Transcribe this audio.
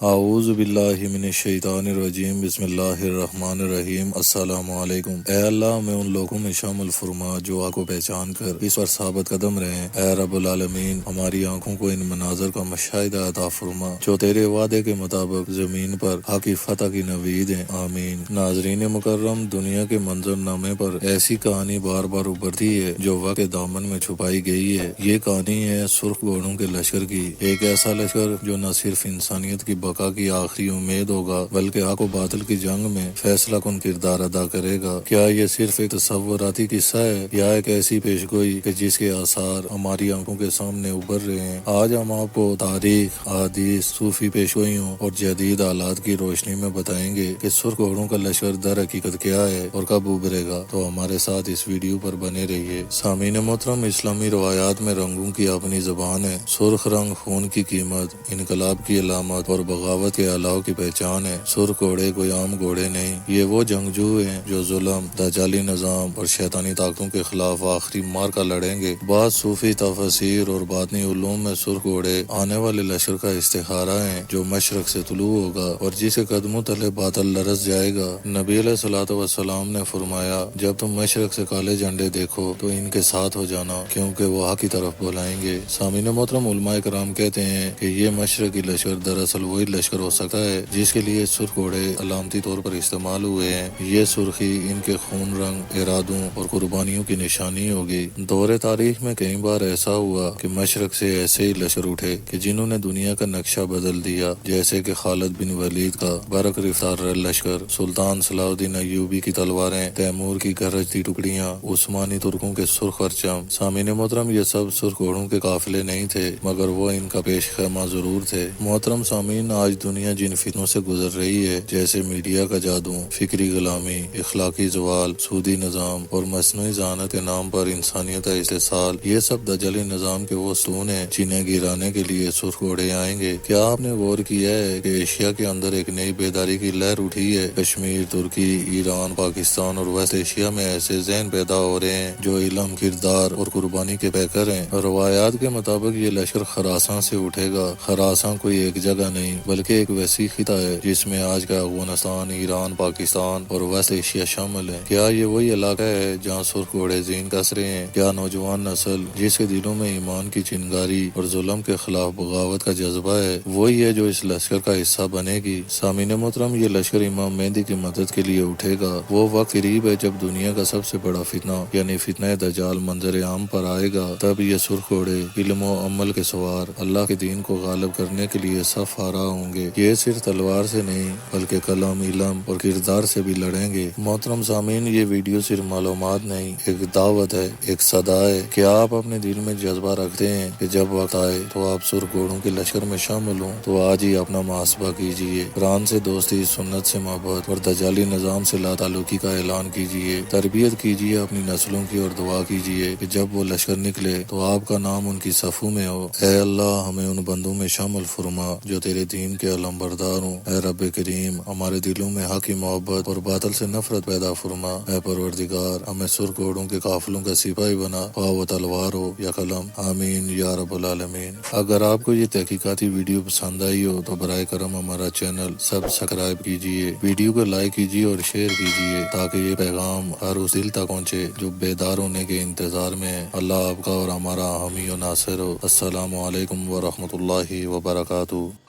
اعوذ باللہ من الشیطان الرجیم بسم اللہ الرحمن الرحیم السلام علیکم۔ اے اللہ ہمیں ان لوگوں میں شامل فرما جو آپ کو پہچان کر اس پر ثابت قدم رہیں۔ اے رب العالمین ہماری آنکھوں کو ان مناظر کا مشاہدہ عطا فرما جو تیرے وعدے کے مطابق زمین پر حق کی فتح کی نوید ہیں، آمین۔ ناظرین مکرم، دنیا کے منظر نامے پر ایسی کہانی بار بار ابھرتی ہے جو وقت کے دامن میں چھپائی گئی ہے۔ یہ کہانی ہے سرخ گھوڑوں کے لشکر کی، ایک ایسا لشکر جو نہ صرف انسانیت کی بقا کی آخری امید ہوگا بلکہ حق و باطل کی جنگ میں فیصلہ کن کردار ادا کرے گا۔ کیا یہ صرف ایک تصوراتی قصہ ہے یا ایک ایسی پیشگوئی کہ جس کے آثار ہماری آنکھوں کے سامنے ابھر رہے ہیں؟ آج ہم آپ کو تاریخ، احادیث، صوفی پیشگوئیوں اور جدید حالات کی روشنی میں بتائیں گے کہ سرخ گھوڑوں کا لشکر در حقیقت کیا ہے اور کب ابھرے گا۔ تو ہمارے ساتھ اس ویڈیو پر بنے رہیے۔ سامعین محترم، اسلامی روایات میں رنگوں کی اپنی زبان ہے۔ سرخ رنگ خون کی قیمت، انقلاب کی علامت اور بغاوت کے علاؤ کی پہچان ہے۔ سرخ گھوڑے کوئی عام گھوڑے نہیں، یہ وہ جنگجو ہیں جو ظلم، دجالی نظام اور شیطانی طاقتوں کے خلاف آخری معرکہ لڑیں گے۔ بعض صوفی تفاسیر اور باطنی علوم میں سرخ گھوڑے آنے والے لشکر کا استخارہ ہیں جو مشرق سے طلوع ہوگا اور جس کے قدموں تلے باطل لرز جائے گا۔ نبی علیہ الصلوۃ والسلام نے فرمایا، جب تم مشرق سے کالے جھنڈے دیکھو تو ان کے ساتھ ہو جانا کیونکہ وہ حق کی طرف بلائیں گے۔ سامعین محترم، علماء کرام کہتے ہیں کہ یہ مشرقی لشکر دراصل وہی لشکر ہو سکتا ہے جس کے لیے سرخ گھوڑے علامتی طور پر استعمال ہوئے ہیں۔ یہ سرخی ان کے خون رنگ، ارادوں اور قربانیوں کی نشانی ہوگی۔ دور تاریخ میں کئی بار ایسا ہوا کہ مشرق سے ایسے ہی لشکر اٹھے کہ جنہوں نے دنیا کا نقشہ بدل دیا، جیسے کہ خالد بن ولید کا برق رفتار لشکر، سلطان صلاح الدین ایوبی کی تلواریں، تیمور کی گرجتی ٹکڑیاں، عثمانی ترکوں کے سرخ پرچم۔ سامعین محترم، یہ سب سرخ گھوڑوں کے قافلے نہیں تھے مگر وہ ان کا پیش خیمہ ضرور تھے۔ محترم سامعین، آج دنیا جن فتنوں سے گزر رہی ہے، جیسے میڈیا کا جادو، فکری غلامی، اخلاقی زوال، سودی نظام اور مصنوعی ذہانت کے نام پر انسانیت کا استحصال، یہ سب دجالی نظام کے وہ ستون ہیں جنہیں گرانے کے لیے سرخ گھوڑے آئیں گے۔ کیا آپ نے غور کیا ہے کہ ایشیا کے اندر ایک نئی بیداری کی لہر اٹھی ہے؟ کشمیر، ترکی، ایران، پاکستان اور ویسٹ ایشیا میں ایسے ذہن پیدا ہو رہے ہیں جو علم، کردار اور قربانی کے پیکر ہیں۔ روایات کے مطابق یہ لشکر خراساں سے اٹھے گا۔ خراساں کوئی ایک جگہ نہیں بلکہ ایک وسیع خطہ ہے جس میں آج کا افغانستان، ایران، پاکستان اور ویسٹ ایشیا شامل ہے۔ کیا یہ وہی علاقہ ہے جہاں سرخ گھوڑے زین کس رہے ہیں؟ کیا نوجوان نسل جس کے دلوں میں ایمان کی چنگاری اور ظلم کے خلاف بغاوت کا جذبہ ہے وہی ہے جو اس لشکر کا حصہ بنے گی؟ سامعین محترم، یہ لشکر امام مہدی کی مدد کے لیے اٹھے گا۔ وہ وقت قریب ہے جب دنیا کا سب سے بڑا فتنہ یعنی فتنہ دجال منظر عام پر آئے گا۔ تب یہ سرخ گھوڑے علم و عمل کے سوار اللہ کے دین کو غالب کرنے کے لیے صف آرا ہوں گے۔ یہ صرف تلوار سے نہیں بلکہ قلم، علم اور کردار سے بھی لڑیں گے۔ محترم سامعین، یہ ویڈیو صرف معلومات نہیں، ایک دعوت ہے، ایک صدا ہے۔ کیا آپ اپنے دل میں جذبہ رکھتے ہیں کہ جب وقت آئے تو آپ سرخ گھوڑوں کے لشکر میں شامل ہوں؟ تو آج ہی اپنا محاسبہ کیجیے، قرآن سے دوستی، سنت سے محبت اور دجالی نظام سے لا تعلقی کا اعلان کیجیے، تربیت کیجیے اپنی نسلوں کی اور دعا کیجیے کہ جب وہ لشکر نکلے تو آپ کا نام ان کی صفوں میں ہو۔ اے اللہ، ہمیں ان بندوں میں شامل فرما جو تیرے دین کے علم بردار ہوں۔ اے رب کریم، ہمارے دلوں میں حق کی محبت اور باطل سے نفرت پیدا فرما۔ اے پروردگار، ہمیں سرخ گھوڑوں کے قافلوں کا سپاہی بنا، خواہ وہ تلوار ہو یا قلم، آمین یا رب العالمین۔ اگر آپ کو یہ تحقیقاتی ویڈیو پسند آئی ہو تو براہ کرم ہمارا چینل سبسکرائب کیجیے، ویڈیو کو لائک کیجیے اور شیئر کیجیے تاکہ یہ پیغام ہر اس دل تک پہنچے جو بیدار ہونے کے انتظار میں ہے۔ اللہ آپ کا اور ہمارا حامی و ناصر ہو۔ السلام علیکم ورحمۃ اللہ وبرکاتہ۔